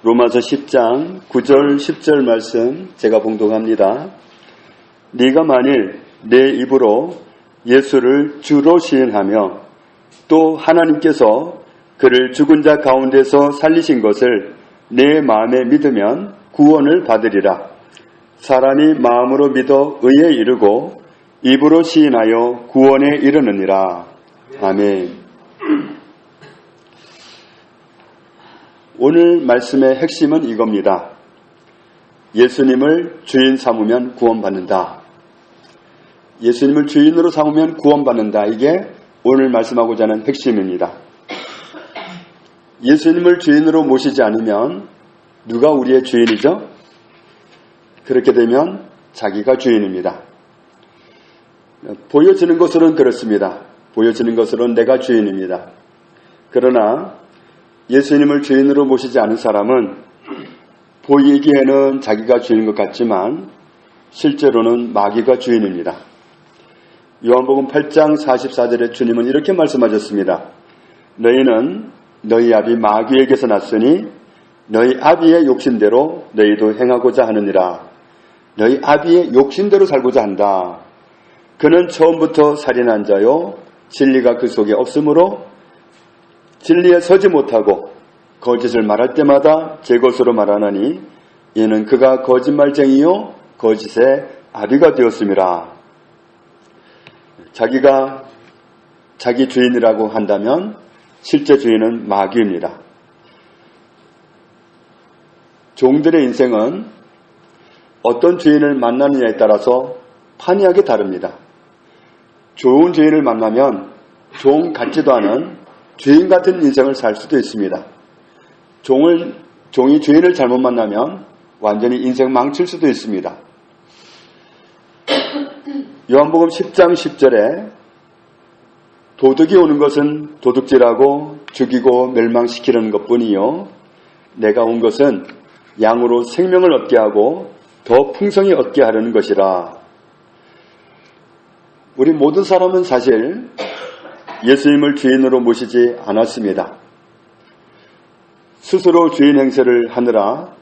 로마서 10장 9절 10절 말씀 제가 봉독합니다. 네가 만일 내 입으로 예수를 주로 시인하며 또 하나님께서 그를 죽은 자 가운데서 살리신 것을 내 마음에 믿으면 구원을 받으리라. 사람이 마음으로 믿어 의에 이르고 입으로 시인하여 구원에 이르느니라. 아멘. 오늘 말씀의 핵심은 이겁니다. 예수님을 주인 삼으면 구원받는다. 예수님을 주인으로 삼으면 구원받는다. 이게 오늘 말씀하고자 하는 핵심입니다. 예수님을 주인으로 모시지 않으면 누가 우리의 주인이죠? 그렇게 되면 자기가 주인입니다. 보여지는 것으로는 그렇습니다. 보여지는 것으로는 내가 주인입니다. 그러나 예수님을 주인으로 모시지 않은 사람은 보이기에는 자기가 주인인 것 같지만 실제로는 마귀가 주인입니다. 요한복음 8장 44절에 주님은 이렇게 말씀하셨습니다. 너희는 너희 아비 마귀에게서 났으니 너희 아비의 욕심대로 너희도 행하고자 하느니라. 너희 아비의 욕심대로 살고자 한다. 그는 처음부터 살인한 자요 진리가 그 속에 없으므로 진리에 서지 못하고 거짓을 말할 때마다 제 것으로 말하나니 이는 그가 거짓말쟁이요 거짓의 아비가 되었음이라. 자기가 자기 주인이라고 한다면 실제 주인은 마귀입니다. 종들의 인생은 어떤 주인을 만나느냐에 따라서 판이하게 다릅니다. 좋은 주인을 만나면 종 같지도 않은 주인 같은 인생을 살 수도 있습니다. 종이 주인을 잘못 만나면 완전히 인생 망칠 수도 있습니다. 요한복음 10장 10절에 도둑이 오는 것은 도둑질하고 죽이고 멸망시키는 것뿐이요 내가 온 것은 양으로 생명을 얻게 하고 더 풍성히 얻게 하려는 것이라. 우리 모든 사람은 사실 예수님을 주인으로 모시지 않았습니다. 스스로 주인 행세를 하느라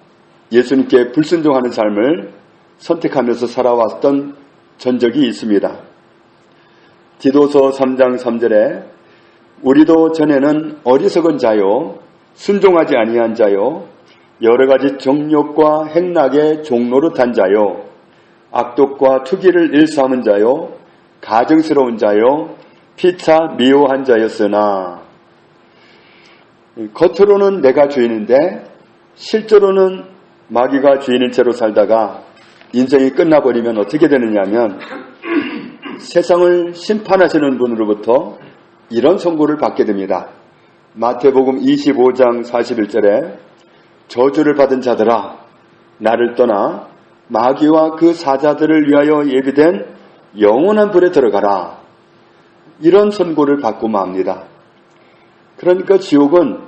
예수님께 불순종하는 삶을 선택하면서 살아왔던 전적이 있습니다. 디도서 3장 3절에 우리도 전에는 어리석은 자요 순종하지 아니한 자요 여러 가지 정욕과 행락의 종노릇한 자요 악독과 투기를 일삼은 자요 가증스러운 자요 피차 미워한 자였으나 겉으로는 내가 주인인데 실제로는 마귀가 주인인 채로 살다가 인생이 끝나버리면 어떻게 되느냐면 세상을 심판하시는 분으로부터 이런 선고를 받게 됩니다. 마태복음 25장 41절에 저주를 받은 자들아 나를 떠나 마귀와 그 사자들을 위하여 예비된 영원한 불에 들어가라. 이런 선고를 받고 맙니다. 그러니까 지옥은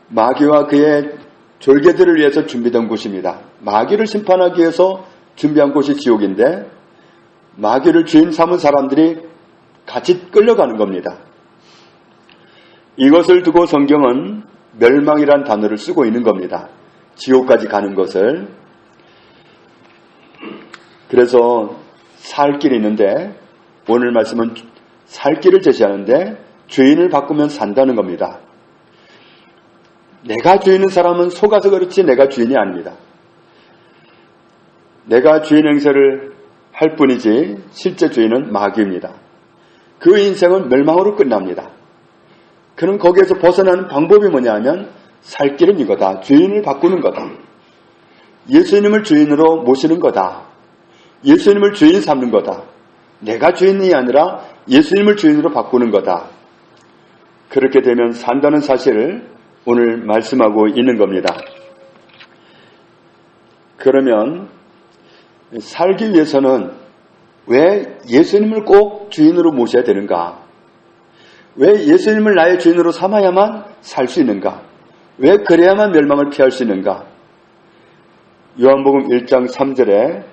마귀와 그의 졸개들을 위해서 준비된 곳입니다. 마귀를 심판하기 위해서 준비한 곳이 지옥인데 마귀를 주인 삼은 사람들이 같이 끌려가는 겁니다. 이것을 두고 성경은 멸망이란 단어를 쓰고 있는 겁니다. 지옥까지 가는 것을. 그래서 살 길이 있는데 오늘 말씀은 살 길을 제시하는데 주인을 바꾸면 산다는 겁니다. 내가 주인인 사람은 속아서 그렇지 내가 주인이 아닙니다. 내가 주인 행세를 할 뿐이지 실제 주인은 마귀입니다. 그 인생은 멸망으로 끝납니다. 그는 거기에서 벗어나는 방법이 뭐냐면 살 길은 이거다. 주인을 바꾸는 거다. 예수님을 주인으로 모시는 거다. 예수님을 주인 삼는 거다. 내가 주인이 아니라 예수님을 주인으로 바꾸는 거다. 그렇게 되면 산다는 사실을 오늘 말씀하고 있는 겁니다. 그러면 살기 위해서는 왜 예수님을 꼭 주인으로 모셔야 되는가? 왜 예수님을 나의 주인으로 삼아야만 살 수 있는가? 왜 그래야만 멸망을 피할 수 있는가? 요한복음 1장 3절에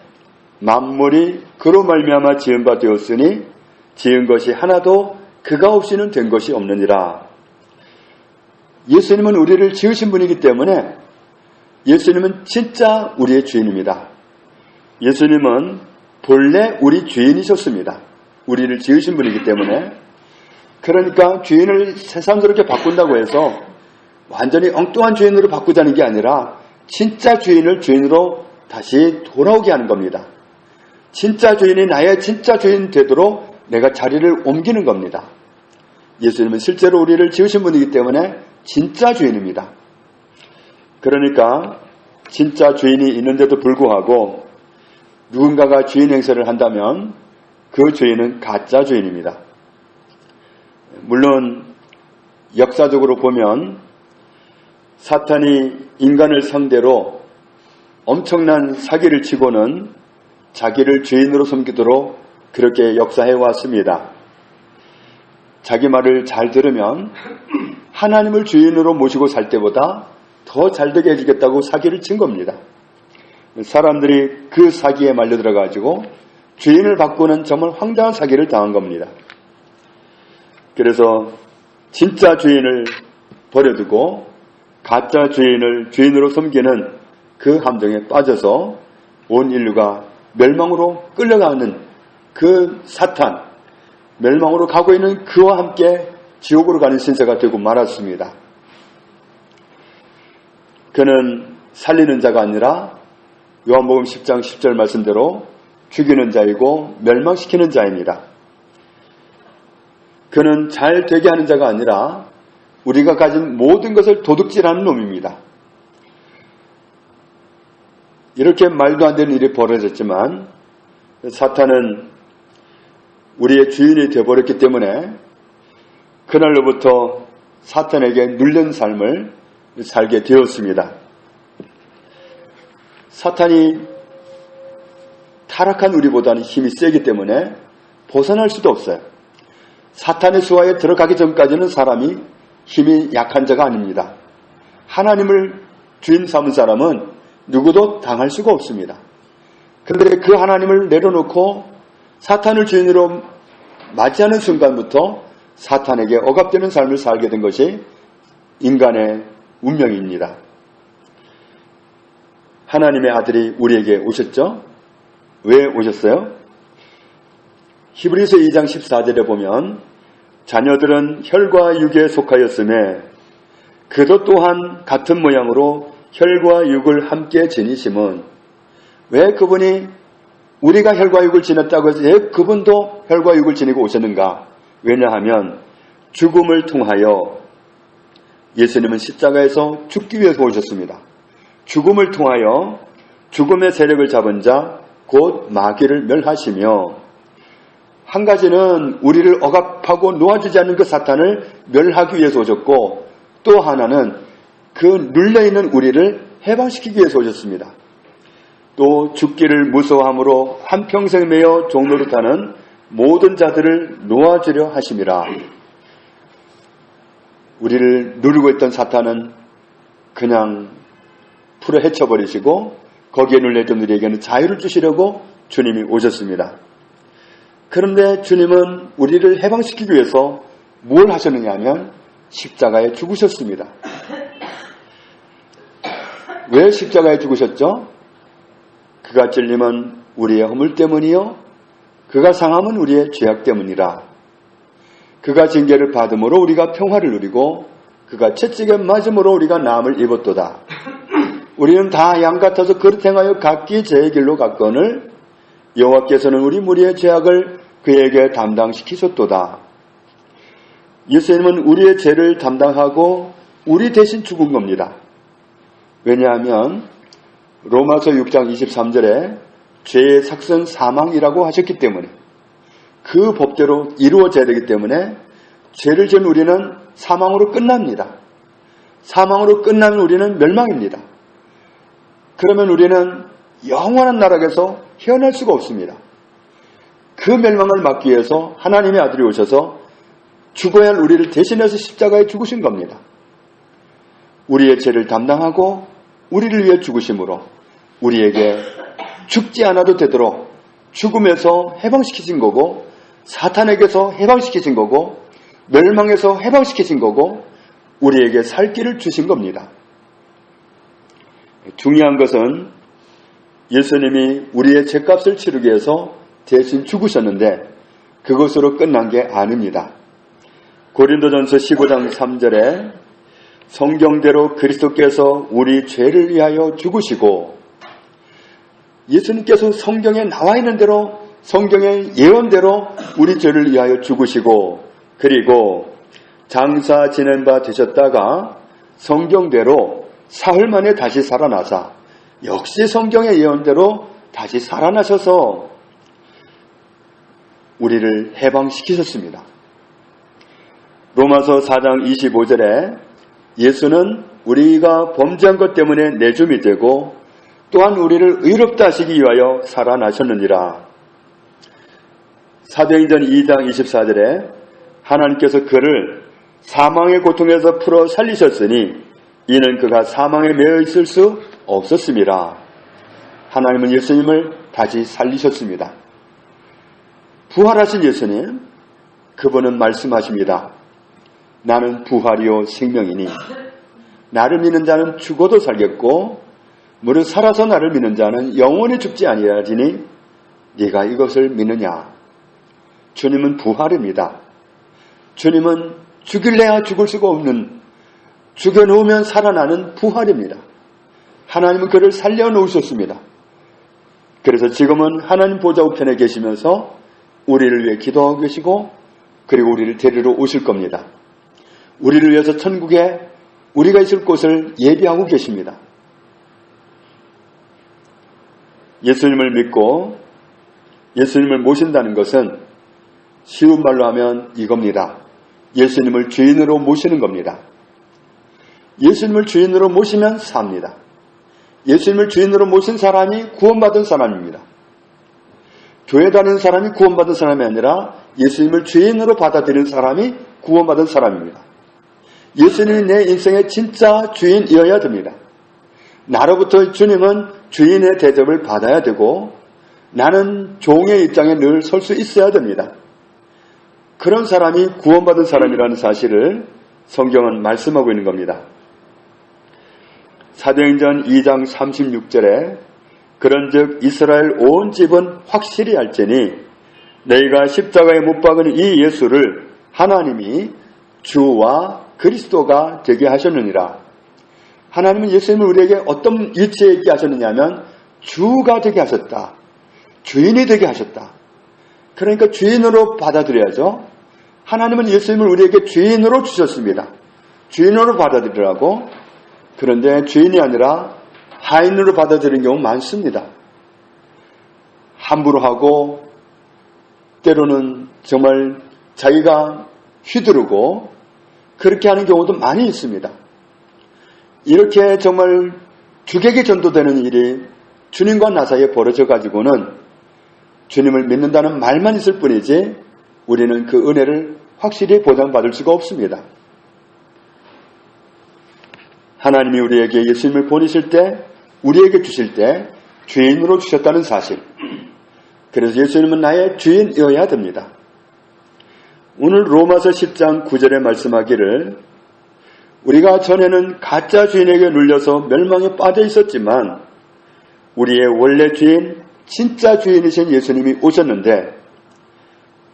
만물이 그로 말미암아 지은 바 되었으니 지은 것이 하나도 그가 없이는 된 것이 없느니라. 예수님은 우리를 지으신 분이기 때문에 예수님은 진짜 우리의 주인입니다. 예수님은 본래 우리 주인이셨습니다. 우리를 지으신 분이기 때문에. 그러니까 주인을 새삼스럽게 바꾼다고 해서 완전히 엉뚱한 주인으로 바꾸자는 게 아니라 진짜 주인을 주인으로 다시 돌아오게 하는 겁니다. 진짜 주인이 나의 진짜 주인 되도록 내가 자리를 옮기는 겁니다. 예수님은 실제로 우리를 지으신 분이기 때문에 진짜 주인입니다. 그러니까 진짜 주인이 있는데도 불구하고 누군가가 주인 행세를 한다면 그 주인은 가짜 주인입니다. 물론 역사적으로 보면 사탄이 인간을 상대로 엄청난 사기를 치고는 자기를 주인으로 섬기도록 그렇게 역사해 왔습니다. 자기 말을 잘 들으면 하나님을 주인으로 모시고 살 때보다 더 잘되게 해주겠다고 사기를 친 겁니다. 사람들이 그 사기에 말려 들어가지고 주인을 바꾸는 정말 황당한 사기를 당한 겁니다. 그래서 진짜 주인을 버려두고 가짜 주인을 주인으로 섬기는 그 함정에 빠져서 온 인류가 멸망으로 끌려가는 그 사탄, 멸망으로 가고 있는 그와 함께 지옥으로 가는 신세가 되고 말았습니다. 그는 살리는 자가 아니라 요한복음 10장 10절 말씀대로 죽이는 자이고 멸망시키는 자입니다. 그는 잘 되게 하는 자가 아니라 우리가 가진 모든 것을 도둑질하는 놈입니다. 이렇게 말도 안 되는 일이 벌어졌지만 사탄은 우리의 주인이 되어버렸기 때문에 그날로부터 사탄에게 눌린 삶을 살게 되었습니다. 사탄이 타락한 우리보다는 힘이 세기 때문에 벗어날 수도 없어요. 사탄의 수하에 들어가기 전까지는 사람이 힘이 약한 자가 아닙니다. 하나님을 주인 삼은 사람은 누구도 당할 수가 없습니다. 그런데 그 하나님을 내려놓고 사탄을 주인으로 맞이하는 순간부터 사탄에게 억압되는 삶을 살게 된 것이 인간의 운명입니다. 하나님의 아들이 우리에게 오셨죠? 왜 오셨어요? 히브리서 2장 14절에 보면 자녀들은 혈과 육에 속하였음에 그도 또한 같은 모양으로 혈과 육을 함께 지니심은, 왜 그분이 우리가 혈과 육을 지녔다고 해서 왜 그분도 혈과 육을 지니고 오셨는가? 왜냐하면 죽음을 통하여, 예수님은 십자가에서 죽기 위해서 오셨습니다. 죽음을 통하여 죽음의 세력을 잡은 자 곧 마귀를 멸하시며, 한 가지는 우리를 억압하고 놓아주지 않는 그 사탄을 멸하기 위해서 오셨고, 또 하나는 그 눌려있는 우리를 해방시키기 위해서 오셨습니다. 또 죽기를 무서워함으로 한평생 매여 종노릇하는 모든 자들을 놓아주려 하심이라. 우리를 누르고 있던 사탄은 그냥 풀어 헤쳐버리시고 거기에 눌려있던 우리에게는 자유를 주시려고 주님이 오셨습니다. 그런데 주님은 우리를 해방시키기 위해서 뭘 하셨느냐 하면 십자가에 죽으셨습니다. 왜 십자가에 죽으셨죠? 그가 찔림은 우리의 허물 때문이요 그가 상함은 우리의 죄악 때문이라. 그가 징계를 받음으로 우리가 평화를 누리고 그가 채찍에 맞음으로 우리가 나음을 입었도다. 우리는 다 양 같아서 그릇 행하여 각기 제 길로 갔거늘 여호와께서는 우리 무리의 죄악을 그에게 담당시키셨도다. 예수님은 우리의 죄를 담당하고 우리 대신 죽은 겁니다. 왜냐하면 로마서 6장 23절에 죄의 삭은 사망이라고 하셨기 때문에, 그 법대로 이루어져야 되기 때문에 죄를 지은 우리는 사망으로 끝납니다. 사망으로 끝나면 우리는 멸망입니다. 그러면 우리는 영원한 나락에서 헤어날 수가 없습니다. 그 멸망을 막기 위해서 하나님의 아들이 오셔서 죽어야 할 우리를 대신해서 십자가에 죽으신 겁니다. 우리의 죄를 담당하고 우리를 위해 죽으심으로 우리에게 죽지 않아도 되도록 죽음에서 해방시키신 거고, 사탄에게서 해방시키신 거고, 멸망에서 해방시키신 거고, 우리에게 살 길을 주신 겁니다. 중요한 것은 예수님이 우리의 죄값을 치르기 위해서 대신 죽으셨는데 그것으로 끝난 게 아닙니다. 고린도전서 15장 3절에 성경대로 그리스도께서 우리 죄를 위하여 죽으시고, 예수님께서 성경에 나와 있는 대로 성경의 예언대로 우리 죄를 위하여 죽으시고, 그리고 장사 지낸 바 되셨다가 성경대로 사흘 만에 다시 살아나사 역시 성경의 예언대로 다시 살아나셔서 우리를 해방시키셨습니다. 로마서 4장 25절에 예수는 우리가 범죄한 것 때문에 내줌이 되고 또한 우리를 의롭다 하시기 위하여 살아나셨느니라. 사도행전 2장 24절에 하나님께서 그를 사망의 고통에서 풀어 살리셨으니 이는 그가 사망에 매여 있을 수 없었습니다. 하나님은 예수님을 다시 살리셨습니다. 부활하신 예수님, 그분은 말씀하십니다. 나는 부활이요 생명이니 나를 믿는 자는 죽어도 살겠고 무릇 살아서 나를 믿는 자는 영원히 죽지 아니하리니 네가 이것을 믿느냐. 주님은 부활입니다. 주님은 죽일래야 죽을 수가 없는, 죽여놓으면 살아나는 부활입니다. 하나님은 그를 살려놓으셨습니다. 그래서 지금은 하나님 보좌 우편에 계시면서 우리를 위해 기도하고 계시고 그리고 우리를 데리러 오실 겁니다. 우리를 위해서 천국에 우리가 있을 곳을 예비하고 계십니다. 예수님을 믿고 예수님을 모신다는 것은 쉬운 말로 하면 이겁니다. 예수님을 주인으로 모시는 겁니다. 예수님을 주인으로 모시면 삽니다. 예수님을 주인으로 모신 사람이 구원받은 사람입니다. 교회 다니는 사람이 구원받은 사람이 아니라 예수님을 주인으로 받아들이는 사람이 구원받은 사람입니다. 예수님이 내 인생의 진짜 주인이어야 됩니다. 나로부터 주님은 주인의 대접을 받아야 되고 나는 종의 입장에 늘 설 수 있어야 됩니다. 그런 사람이 구원받은 사람이라는 사실을 성경은 말씀하고 있는 겁니다. 사도행전 2장 36절에 그런즉 이스라엘 온 집은 확실히 알지니 너희가 십자가에 못 박은 이 예수를 하나님이 주와 그리스도가 되게 하셨느니라. 하나님은 예수님을 우리에게 어떤 위치에 있게 하셨느냐면 주가 되게 하셨다. 주인이 되게 하셨다. 그러니까 주인으로 받아들여야죠. 하나님은 예수님을 우리에게 주인으로 주셨습니다. 주인으로 받아들이라고. 그런데 주인이 아니라 하인으로 받아들이는 경우 많습니다. 함부로 하고 때로는 정말 자기가 휘두르고 그렇게 하는 경우도 많이 있습니다. 이렇게 정말 주객이 전도되는 일이 주님과 나 사이에 벌어져 가지고는 주님을 믿는다는 말만 있을 뿐이지 우리는 그 은혜를 확실히 보장받을 수가 없습니다. 하나님이 우리에게 예수님을 보내실 때, 우리에게 주실 때 주인으로 주셨다는 사실. 그래서 예수님은 나의 주인이어야 됩니다. 오늘 로마서 10장 9절에 말씀하기를 우리가 전에는 가짜 주인에게 눌려서 멸망에 빠져 있었지만 우리의 원래 주인, 진짜 주인이신 예수님이 오셨는데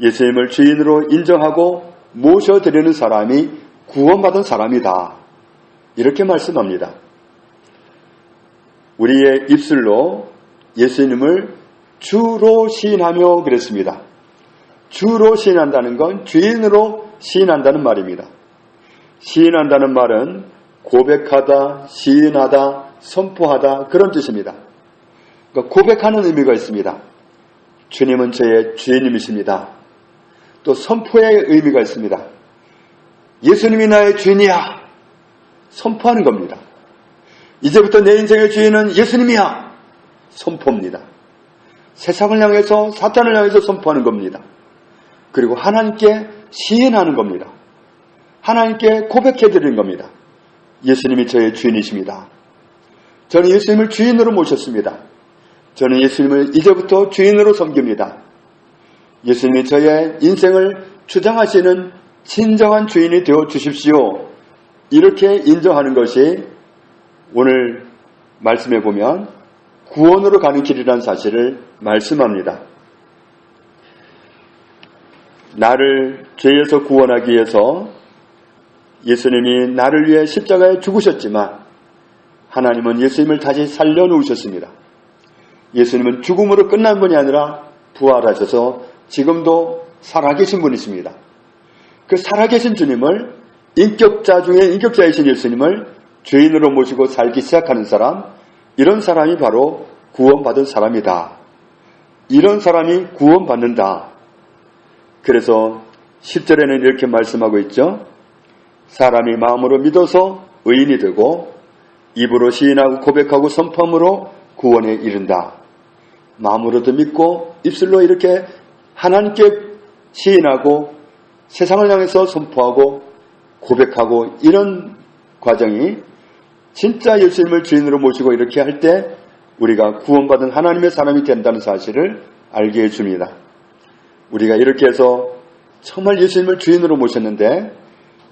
예수님을 주인으로 인정하고 모셔드리는 사람이 구원받은 사람이다. 이렇게 말씀합니다. 우리의 입술로 예수님을 주로 시인하며 그랬습니다. 주로 시인한다는 건 주인으로 시인한다는 말입니다. 시인한다는 말은 고백하다, 시인하다, 선포하다 그런 뜻입니다. 그러니까 고백하는 의미가 있습니다. 주님은 저의 주인님이십니다. 또 선포의 의미가 있습니다. 예수님이 나의 주인이야. 선포하는 겁니다. 이제부터 내 인생의 주인은 예수님이야. 선포입니다. 세상을 향해서 사탄을 향해서 선포하는 겁니다. 그리고 하나님께 시인하는 겁니다. 하나님께 고백해드리는 겁니다. 예수님이 저의 주인이십니다. 저는 예수님을 주인으로 모셨습니다. 저는 예수님을 이제부터 주인으로 섬깁니다. 예수님이 저의 인생을 주장하시는 진정한 주인이 되어 주십시오. 이렇게 인정하는 것이 오늘 말씀해 보면 구원으로 가는 길이라는 사실을 말씀합니다. 나를 죄에서 구원하기 위해서 예수님이 나를 위해 십자가에 죽으셨지만 하나님은 예수님을 다시 살려놓으셨습니다. 예수님은 죽음으로 끝난 분이 아니라 부활하셔서 지금도 살아계신 분이십니다. 그 살아계신 주님을, 인격자 중에 인격자이신 예수님을 죄인으로 모시고 살기 시작하는 사람, 이런 사람이 바로 구원받은 사람이다. 이런 사람이 구원받는다. 그래서 10절에는 이렇게 말씀하고 있죠. 사람이 마음으로 믿어서 의인이 되고 입으로 시인하고 고백하고 선포함으로 구원에 이른다. 마음으로도 믿고 입술로 이렇게 하나님께 시인하고 세상을 향해서 선포하고 고백하고, 이런 과정이 진짜 예수님을 주인으로 모시고 이렇게 할 때 우리가 구원받은 하나님의 사람이 된다는 사실을 알게 해줍니다. 우리가 이렇게 해서 정말 예수님을 주인으로 모셨는데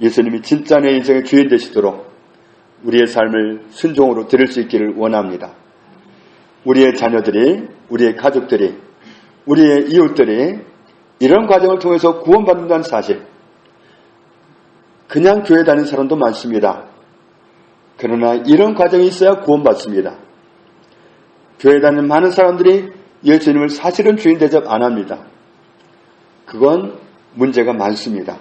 예수님이 진짜 내 인생의 주인 되시도록 우리의 삶을 순종으로 드릴 수 있기를 원합니다. 우리의 자녀들이, 우리의 가족들이, 우리의 이웃들이 이런 과정을 통해서 구원받는다는 사실, 그냥 교회 다니는 사람도 많습니다. 그러나 이런 과정이 있어야 구원받습니다. 교회 다니는 많은 사람들이 예수님을 사실은 주인 대접 안 합니다. 그건 문제가 많습니다.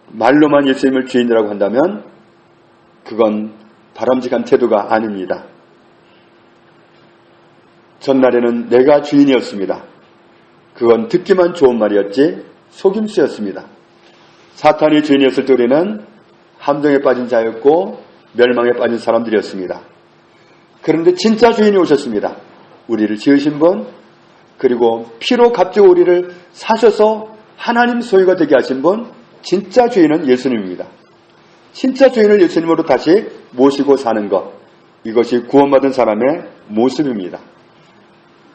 말로만 예수님을 주인이라고 한다면 그건 바람직한 태도가 아닙니다. 전날에는 내가 주인이었습니다. 그건 듣기만 좋은 말이었지 속임수였습니다. 사탄이 주인이었을 때 우리는 함정에 빠진 자였고 멸망에 빠진 사람들이었습니다. 그런데 진짜 주인이 오셨습니다. 우리를 지으신 분, 그리고 피로 값지고 우리를 사셔서 하나님 소유가 되게 하신 분, 진짜 주인은 예수님입니다. 진짜 주인을 예수님으로 다시 모시고 사는 것, 이것이 구원받은 사람의 모습입니다.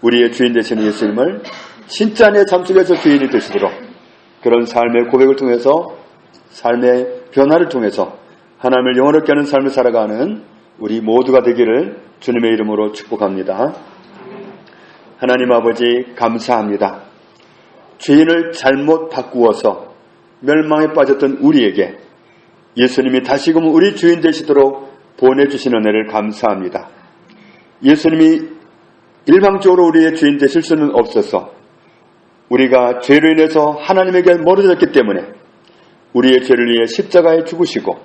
우리의 주인 되시는 예수님을 진짜 내 삶 속에서 주인이 되시도록 그런 삶의 고백을 통해서, 삶의 변화를 통해서 하나님을 영원롭게 하는 삶을 살아가는 우리 모두가 되기를 주님의 이름으로 축복합니다. 하나님 아버지 감사합니다. 주인을 잘못 바꾸어서 멸망에 빠졌던 우리에게 예수님이 다시금 우리 주인 되시도록 보내주신 은혜를 감사합니다. 예수님이 일방적으로 우리의 주인 되실 수는 없어서 우리가 죄로 인해서 하나님에게 멀어졌기 때문에 우리의 죄를 위해 십자가에 죽으시고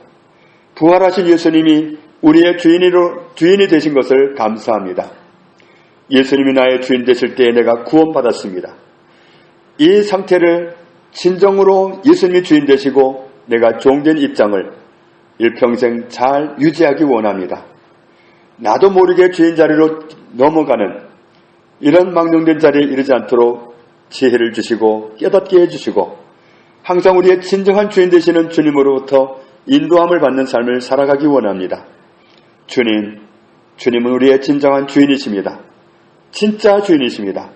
부활하신 예수님이 우리의 주인이 되신 것을 감사합니다. 예수님이 나의 주인 되실 때에 내가 구원받았습니다. 이 상태를 진정으로 예수님이 주인 되시고 내가 종된 입장을 일평생 잘 유지하기 원합니다. 나도 모르게 주인 자리로 넘어가는 이런 망령된 자리에 이르지 않도록 지혜를 주시고 깨닫게 해주시고 항상 우리의 진정한 주인 되시는 주님으로부터 인도함을 받는 삶을 살아가기 원합니다. 주님은 우리의 진정한 주인이십니다. 진짜 주인이십니다.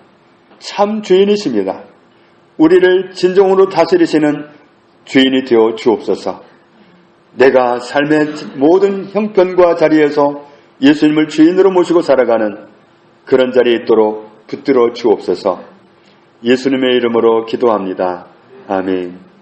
참 주인이십니다. 우리를 진정으로 다스리시는 주인이 되어 주옵소서. 내가 삶의 모든 형편과 자리에서 예수님을 주인으로 모시고 살아가는 그런 자리에 있도록 붙들어 주옵소서. 예수님의 이름으로 기도합니다. 아멘.